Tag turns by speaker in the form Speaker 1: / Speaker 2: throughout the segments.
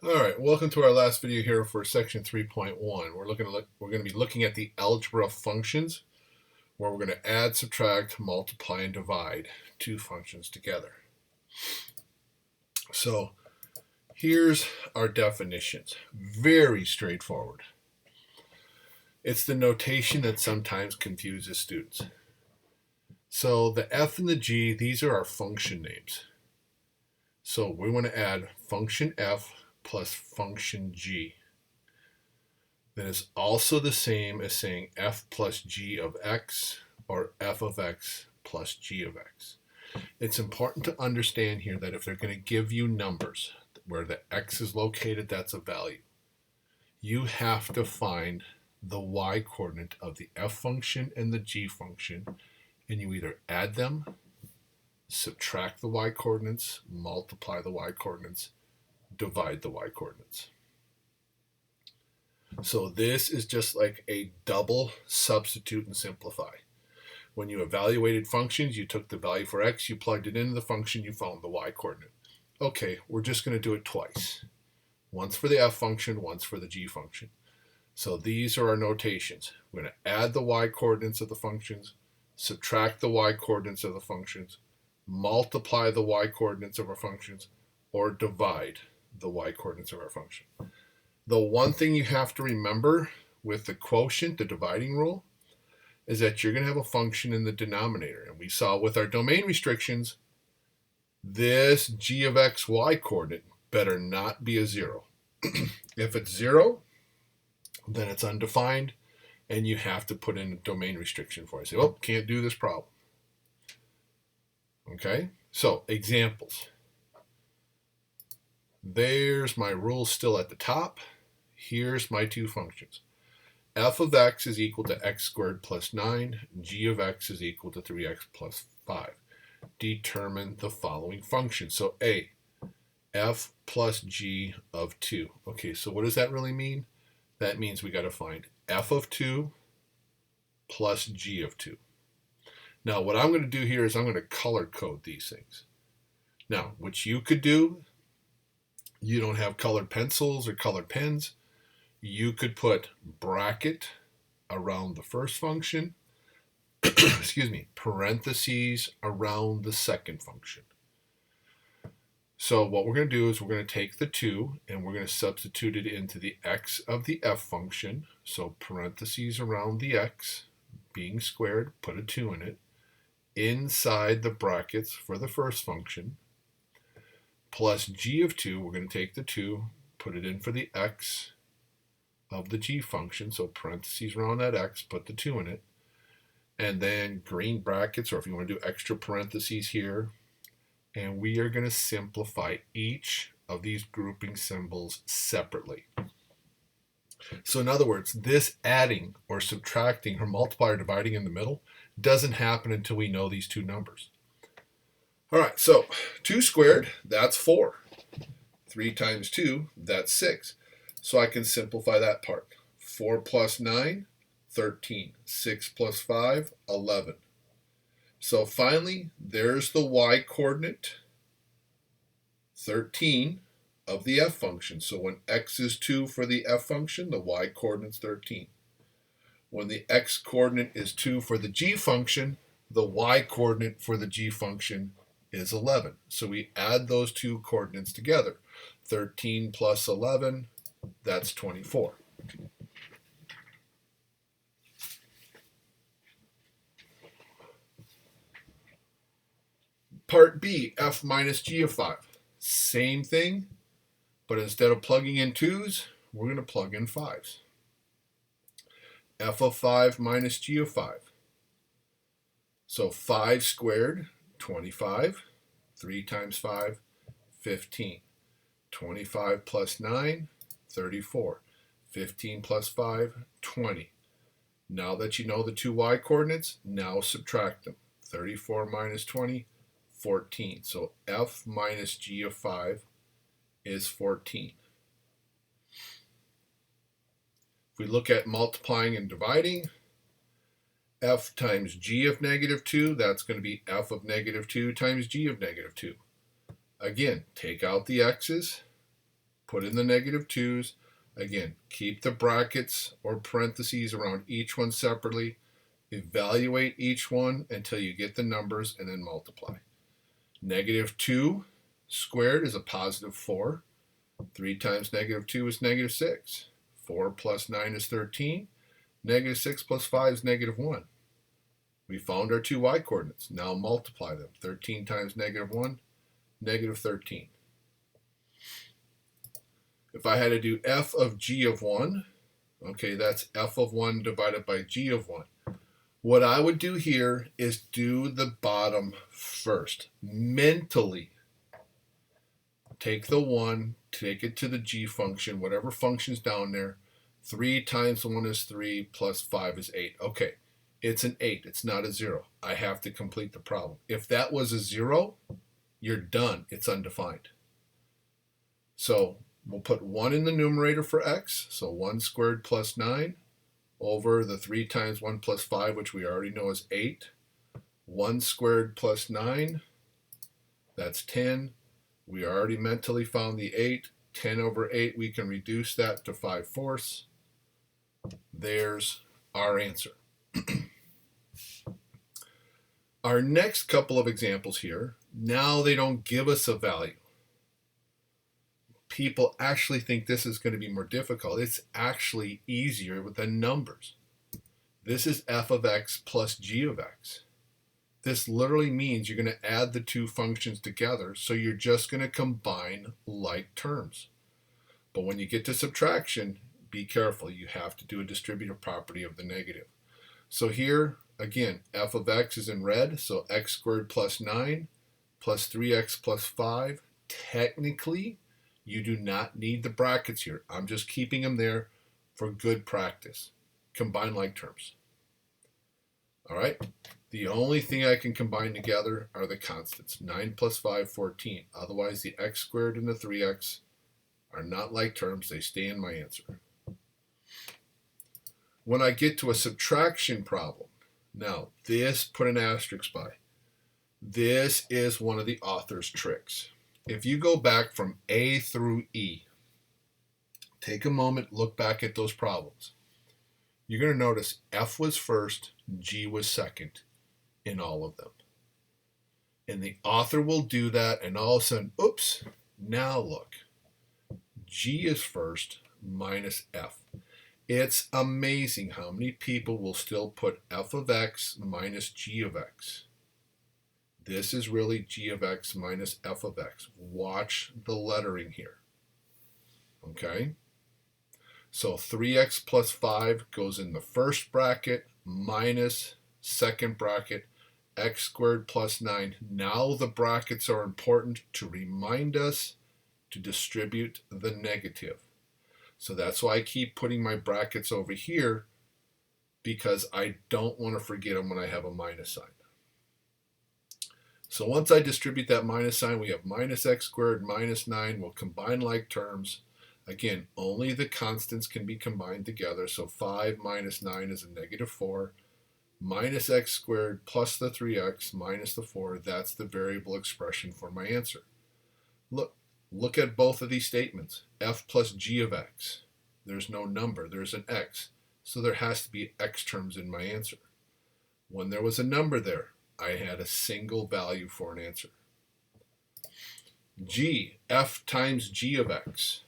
Speaker 1: All right, welcome to our last video here for section 3.1. We're going to be looking at the algebra of functions, where we're going to add, subtract, multiply, and divide two functions together. So here's our definitions. Very straightforward. It's the notation that sometimes confuses students. So the f and the g, these are our function names. So we want to add function f plus function g. That is also the same as saying f plus g of x or f of x plus g of x. It's important to understand here that if they're going to give you numbers where the x is located, that's a value. You have to find the y coordinate of the f function and the g function, and you either add them, subtract the y coordinates, multiply the y coordinates, divide the y coordinates. So this is just like a double substitute and simplify. When you evaluated functions, you took the value for x, you plugged it into the function, you found the y coordinate. Okay, we're just going to do it twice. Once for the f function, once for the g function. So these are our notations. We're going to add the y coordinates of the functions, subtract the y coordinates of the functions, multiply the y coordinates of our functions, or divide the y coordinates of our function. The one thing you have to remember with the quotient, the dividing rule, is that you're going to have a function in the denominator. And we saw with our domain restrictions, this g of x, y coordinate better not be a 0. If it's 0, then it's undefined, and you have to put in a domain restriction for it. Say, oh, can't do this problem. Okay, so examples. There's my rule still at the top. Here's my two functions. F of x is equal to x squared plus 9. G of x is equal to 3x plus 5. Determine the following function. So A, f plus g of 2. Okay, so what does that really mean? That means we got to find f of 2 plus g of 2. Now, what I'm going to do here is I'm going to color code these things. Now, what you could do, you don't have colored pencils or colored pens, you could put bracket around the first function, excuse me, parentheses around the second function. So what we're going to do is we're going to take the 2 and we're going to substitute it into the x of the f function. So parentheses around the x being squared, put a 2 in it, inside the brackets for the first function, plus g of 2, we're going to take the 2, put it in for the x of the g function, so parentheses around that x, put the 2 in it, and then green brackets, or if you want to do extra parentheses here, and we are going to simplify each of these grouping symbols separately. So in other words, this adding or subtracting or multiplying or dividing in the middle doesn't happen until we know these two numbers. All right, so 2 squared, that's 4. 3 times 2, that's 6. So I can simplify that part. 4 plus 9, 13. 6 plus 5, 11. So finally, there's the y coordinate, 13, of the f function. So when x is 2 for the f function, the y coordinate's 13. When the x coordinate is 2 for the g function, the y coordinate for the g function is 11. So we add those two coordinates together. 13 plus 11, that's 24. Part B, f minus g of 5. Same thing, but instead of plugging in 2's, we're going to plug in 5's. F of 5 minus g of 5. So 5 squared, 25. 3 times 5, 15. 25 plus 9, 34. 15 plus 5, 20. Now that you know the two y coordinates, now subtract them. 34 minus 20, 14. So f minus g of 5 is 14. If we look at multiplying and dividing, f times g of negative 2, that's going to be f of negative 2 times g of negative 2. Again, take out the x's, put in the negative 2's. Again, keep the brackets or parentheses around each one separately. Evaluate each one until you get the numbers and then multiply. Negative 2 squared is a positive 4. 3 times negative 2 is negative 6. 4 plus 9 is 13. Negative 6 plus 5 is negative 1. We found our two y coordinates. Now multiply them. 13 times negative 1, negative 13. If I had to do f of g of 1, okay, that's f of 1 divided by g of 1. What I would do here is do the bottom first. Mentally, take the 1, take it to the g function, whatever function's down there. 3 times 1 is 3, plus 5 is 8. Okay, it's an 8. It's not a 0. I have to complete the problem. If that was a 0, you're done. It's undefined. So we'll put 1 in the numerator for x. So 1 squared plus 9 over the 3 times 1 plus 5, which we already know is 8. 1 squared plus 9, that's 10. We already mentally found the 8. 10 over 8, we can reduce that to 5/4. There's our answer. Our next couple of examples here, now they don't give us a value. People actually think this is going to be more difficult. It's actually easier with the numbers. This is f of x plus g of x. This literally means you're going to add the two functions together, so you're just going to combine like terms. But when you get to subtraction, be careful. You have to do a distributive property of the negative. So here, again, f of x is in red, so x squared plus 9 plus 3x plus 5. Technically, you do not need the brackets here. I'm just keeping them there for good practice. Combine like terms. All right? The only thing I can combine together are the constants. 9 plus 5, 14. Otherwise, the x squared and the 3x are not like terms. They stay in my answer. When I get to a subtraction problem, now this put an asterisk by. This is one of the author's tricks. If you go back from A through E, take a moment, look back at those problems. You're going to notice F was first, G was second in all of them. And the author will do that, and all of a sudden, oops, now look. G is first minus F. It's amazing how many people will still put f of x minus g of x. This is really g of x minus f of x. Watch the lettering here. Okay? So 3x plus 5 goes in the first bracket minus second bracket x squared plus 9. Now the brackets are important to remind us to distribute the negative. So that's why I keep putting my brackets over here, because I don't want to forget them when I have a minus sign. So once I distribute that minus sign, we have minus x squared minus 9. We'll combine like terms. Again, only the constants can be combined together. So 5 minus 9 is a negative 4. Minus x squared plus the 3x minus the 4. That's the variable expression for my answer. Look at both of these statements. F plus g of x. There's no number. There's an x. So there has to be x terms in my answer. When there was a number there, I had a single value for an answer. G, f times g of x.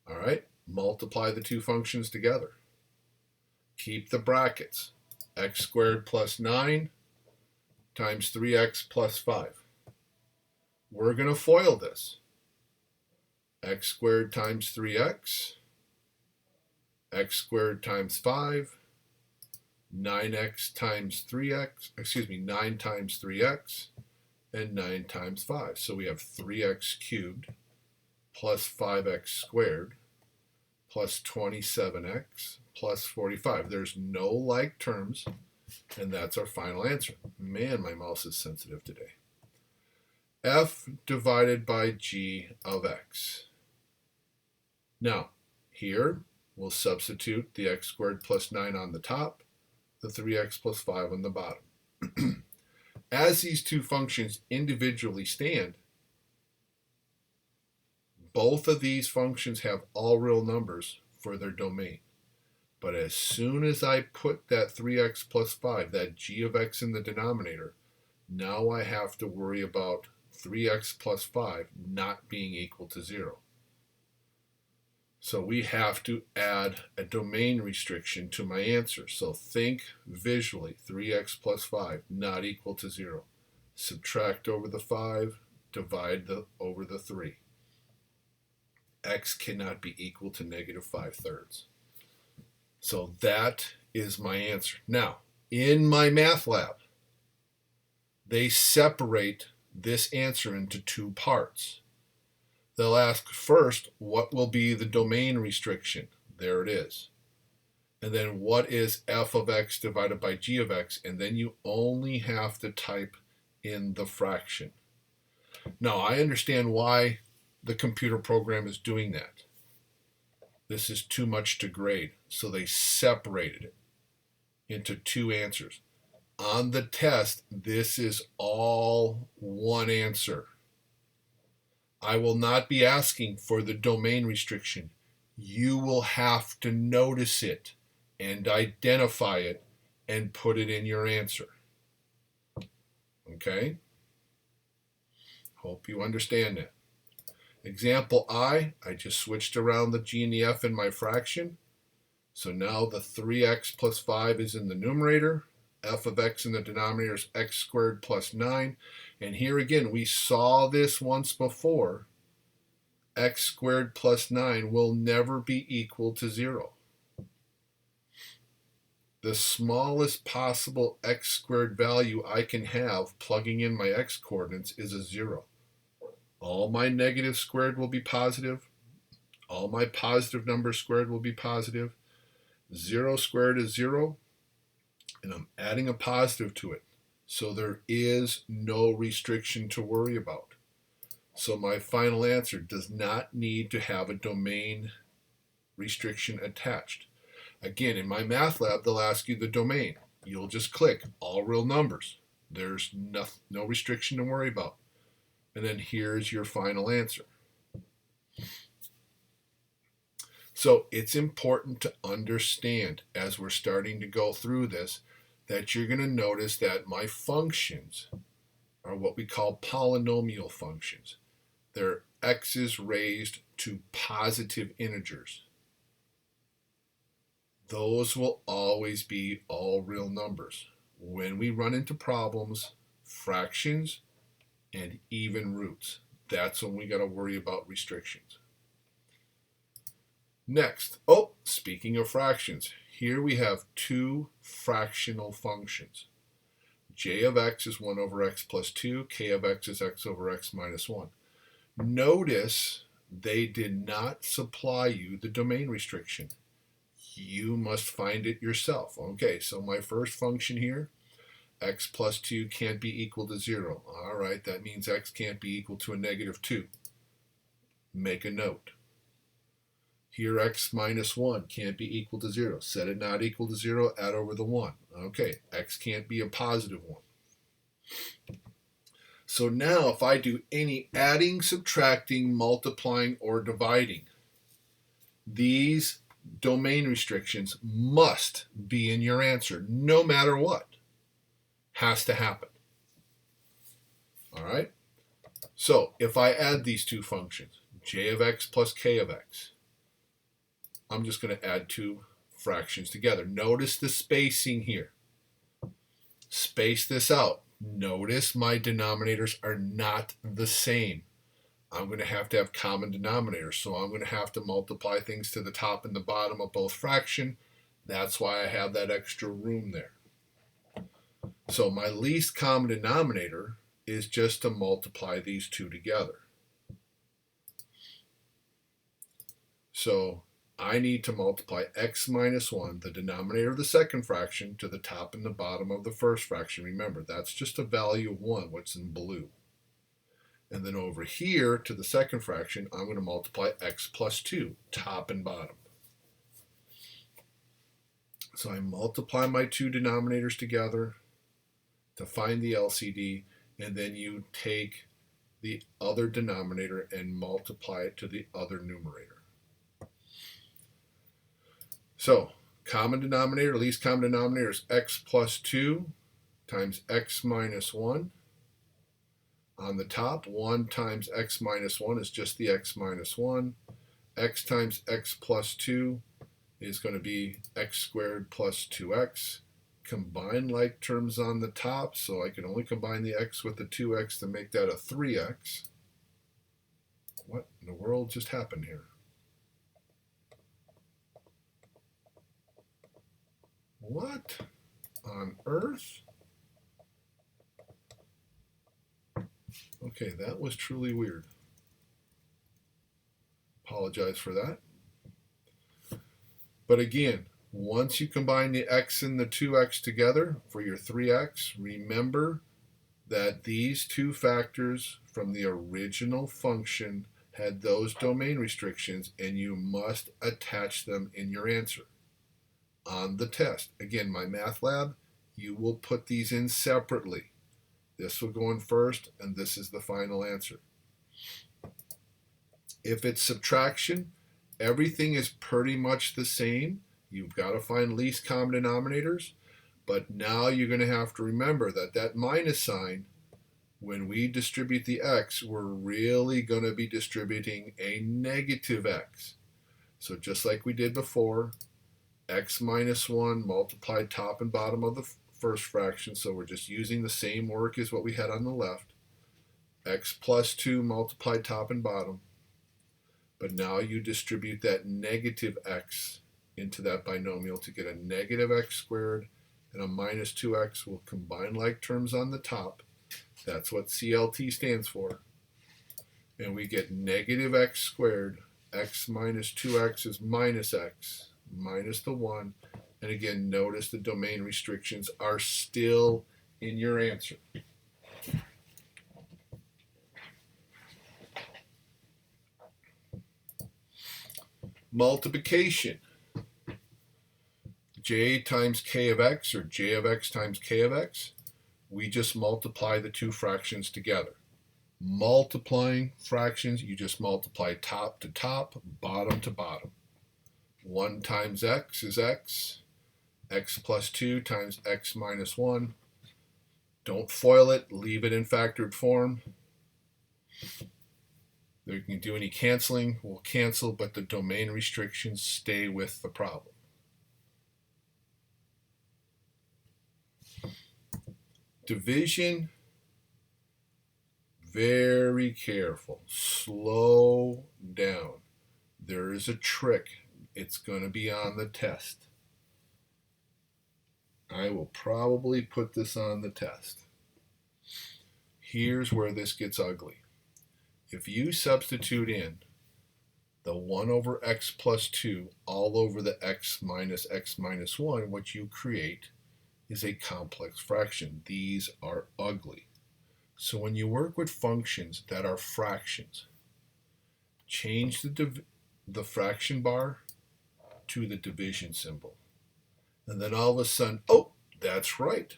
Speaker 1: All right, multiply the two functions together. Keep the brackets. X squared plus 9 times 3x plus 5. We're going to FOIL this. X squared times 3x, x squared times 5, 9x times 3x, 9 times 3x, and 9 times 5. So we have 3x cubed plus 5x squared plus 27x plus 45. There's no like terms, and that's our final answer. Man, my mouse is sensitive today. F divided by g of x. Now, here, we'll substitute the x squared plus 9 on the top, the 3x plus 5 on the bottom. As these two functions individually stand, both of these functions have all real numbers for their domain. But as soon as I put that 3x plus 5, that g of x in the denominator, now I have to worry about 3x plus 5 not being equal to 0. So we have to add a domain restriction to my answer. So think visually, 3x plus 5 not equal to 0. Subtract over the 5, divide over the 3. X cannot be equal to negative 5/3. So that is my answer. Now, in my math lab, they separate this answer into two parts. They'll ask first, what will be the domain restriction? There it is. And then what is f of x divided by g of x? And then you only have to type in the fraction. Now, I understand why the computer program is doing that. This is too much to grade, so they separated it into two answers. On the test, this is all one answer. I will not be asking for the domain restriction. You will have to notice it and identify it and put it in your answer. Okay? Hope you understand that. Example I just switched around the g and the f in my fraction. So now the 3x plus 5 is in the numerator. F of x in the denominator is x squared plus 9. And here again, we saw this once before. X squared plus 9 will never be equal to 0. The smallest possible x squared value I can have plugging in my x coordinates is a 0. All my negative squared will be positive. All my positive numbers squared will be positive. 0 squared is 0. And I'm adding a positive to it. So there is no restriction to worry about. So my final answer does not need to have a domain restriction attached. Again, in my math lab, they'll ask you the domain. You'll just click all real numbers. There's no restriction to worry about. And then here's your final answer. So it's important to understand as we're starting to go through this that you're going to notice that my functions are what we call polynomial functions. They're x's raised to positive integers. Those will always be all real numbers. When we run into problems, fractions and even roots, that's when we got to worry about restrictions. Next, speaking of fractions, here we have two fractional functions. J of x is 1 over x plus 2, k of x is x over x minus 1. Notice they did not supply you the domain restriction. You must find it yourself. Okay, so my first function here, x plus 2 can't be equal to 0. All right, that means x can't be equal to a negative 2. Make a note. Here x minus 1 can't be equal to 0. Set it not equal to 0, add over the 1. Okay, x can't be a positive 1. So now if I do any adding, subtracting, multiplying, or dividing, these domain restrictions must be in your answer, no matter what. Has to happen. All right? So if I add these two functions, j of x plus k of x, I'm just going to add two fractions together. Notice the spacing here. Space this out. Notice my denominators are not the same. I'm going to have common denominators, so I'm going to have to multiply things to the top and the bottom of both fraction. That's why I have that extra room there. So my least common denominator is just to multiply these two together. So I need to multiply x minus 1, the denominator of the second fraction, to the top and the bottom of the first fraction. Remember, that's just a value of 1, what's in blue. And then over here to the second fraction, I'm going to multiply x plus 2, top and bottom. So I multiply my two denominators together to find the LCD, and then you take the other denominator and multiply it to the other numerator. So common denominator, least common denominator is x plus 2 times x minus 1. On the top, 1 times x minus 1 is just the x minus 1. X times x plus 2 is going to be x squared plus 2x. Combine like terms on the top, so I can only combine the x with the 2x to make that a 3x. What in the world just happened here? What on earth? Okay, that was truly weird. Apologize for that. But again, once you combine the x and the 2x together for your 3x, remember that these two factors from the original function had those domain restrictions, and you must attach them in your answer on the test. Again, my math lab, you will put these in separately. This will go in first, and this is the final answer. If it's subtraction, everything is pretty much the same. You've got to find least common denominators, but now you're going to have to remember that that minus sign, when we distribute the x, we're really going to be distributing a negative x. So just like we did before, x minus 1 multiplied top and bottom of the first fraction, so we're just using the same work as what we had on the left. X plus 2 multiplied top and bottom. But now you distribute that negative x into that binomial to get a negative x squared and a minus 2x. Will combine like terms on the top. That's what CLT stands for. And we get negative x squared. X minus 2x is minus x, minus the 1. And again, notice the domain restrictions are still in your answer. Multiplication. J times k of x, or j of x times k of x, we just multiply the two fractions together. Multiplying fractions, you just multiply top to top, bottom to bottom. 1 times x is x. X plus 2 times x minus 1. Don't FOIL it, leave it in factored form. You can do any canceling, we'll cancel, but the domain restrictions stay with the problem. Division, very careful, slow down. There is a trick, it's going to be on the test. I will probably put this on the test. Here's where this gets ugly. If you substitute in the 1 over x plus 2 all over the x minus 1, what you create is a complex fraction. These are ugly. So when you work with functions that are fractions, change the fraction bar to the division symbol. And then all of a sudden, oh, that's right.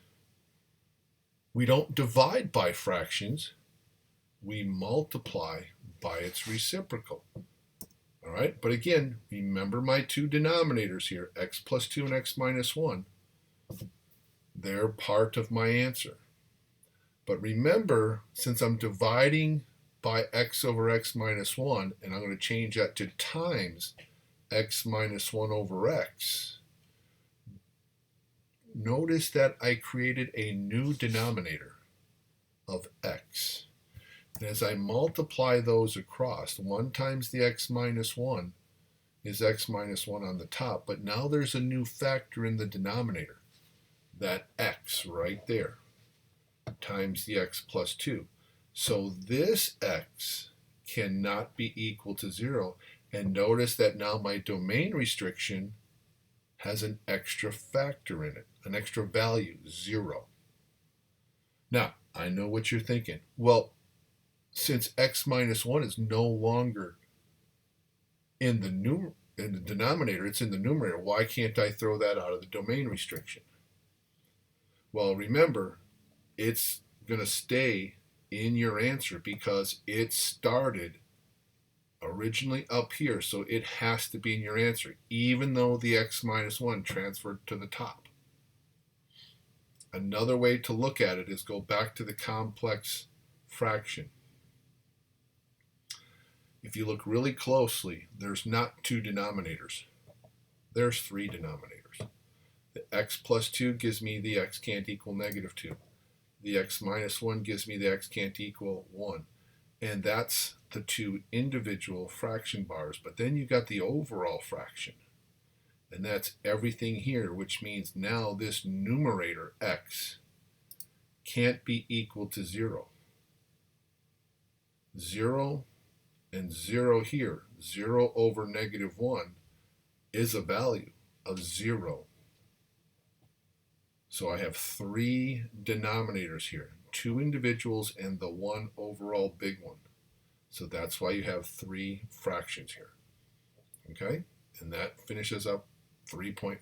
Speaker 1: We don't divide by fractions. We multiply by its reciprocal. All right, but again, remember my two denominators here, x plus 2 and x minus 1. They're part of my answer. But remember, since I'm dividing by x over x minus 1, and I'm going to change that to times x minus 1 over x, notice that I created a new denominator of x. And as I multiply those across, 1 times the x minus 1 is x minus 1 on the top, but now there's a new factor in the denominator, that x right there, times the x plus 2. So this x cannot be equal to 0, and notice that now my domain restriction has an extra factor in it, an extra value, 0. Now, I know what you're thinking. Well, since x minus 1 is no longer in the denominator, it's in the numerator, why can't I throw that out of the domain restriction? Well, remember, it's going to stay in your answer because it started originally up here, so it has to be in your answer, even though the x minus 1 transferred to the top. Another way to look at it is go back to the complex fraction. If you look really closely, there's not two denominators. There's three denominators. The x plus 2 gives me the x can't equal negative 2. The x minus 1 gives me the x can't equal 1. And that's the two individual fraction bars. But then you got the overall fraction. And that's everything here, which means now this numerator, x, can't be equal to 0. 0 and 0 here, 0 over negative 1, is a value of 0. So I have three denominators here, two individuals and the one overall big one. So that's why you have three fractions here. Okay? And that finishes up 3.1.